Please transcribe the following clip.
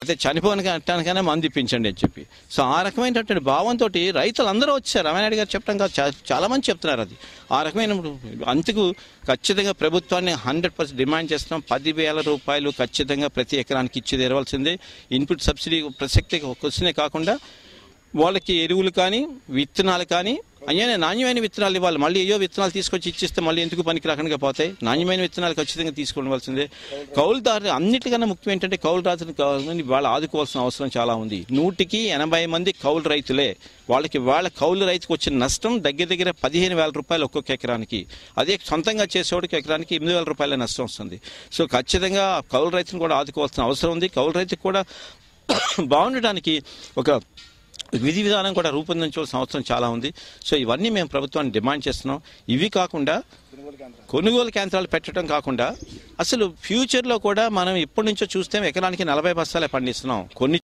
అయితే చనిపోవడానికైనా మందు ఇప్పించండి అని చెప్పి. సో ఆ రకమైనటువంటి భావంతో రైతులందరూ వచ్చారు. రామానాయుడు గారు చెప్పడం కాదు, చాలా మంది చెప్తున్నారు అది. ఆ రకమైన అందుకు ఖచ్చితంగా ప్రభుత్వాన్ని 100% డిమాండ్ చేస్తున్నాం. 10,000 రూపాయలు ఖచ్చితంగా ప్రతి ఎకరానికి ఇచ్చి తీరవలసిందే. ఇన్పుట్ సబ్సిడీ ప్రసక్తి క్వశ్చనే కాకుండా వాళ్ళకి ఎరువులు కానీ విత్తనాలు కానీ నాణ్యమైన విత్తనాలు ఇవ్వాలి. మళ్ళీ ఏయో విత్తనాలు తీసుకొచ్చి ఇచ్చిస్తే మళ్ళీ ఎందుకు పనికి రాకుండా పోతాయి. నాణ్యమైన విత్తనాలు ఖచ్చితంగా తీసుకోవాల్సిందే. కౌలుదారు అన్నిటికన్నా ముఖ్యం ఏంటంటే కౌలుదారుని వాళ్ళు ఆదుకోవాల్సిన అవసరం చాలా ఉంది. 180 మంది కౌలు రైతులే. వాళ్ళ కౌలు రైతుకు వచ్చిన నష్టం దగ్గర 15,000 రూపాయలు ఒక్కొక్క ఎకరానికి. అదే సొంతంగా చేసేవాడికి ఎకరానికి 8,000 రూపాయల నష్టం వస్తుంది. సో ఖచ్చితంగా కౌలు రైతును కూడా ఆదుకోవాల్సిన అవసరం ఉంది. కౌలు రైతుకు కూడా బాగుండటానికి ఒక విధి విధానం కూడా రూపొందించవలసిన అవసరం చాలా ఉంది. సో ఇవన్నీ మేము ప్రభుత్వాన్ని డిమాండ్ చేస్తున్నాం. ఇవి కాకుండా కొనుగోలు కేంద్రాలు పెట్టడం కాకుండా అసలు ఫ్యూచర్లో కూడా మనం ఇప్పటి నుంచో చూస్తే ఎకరానికి 40 బస్తాలే పండిస్తున్నాం. కొన్ని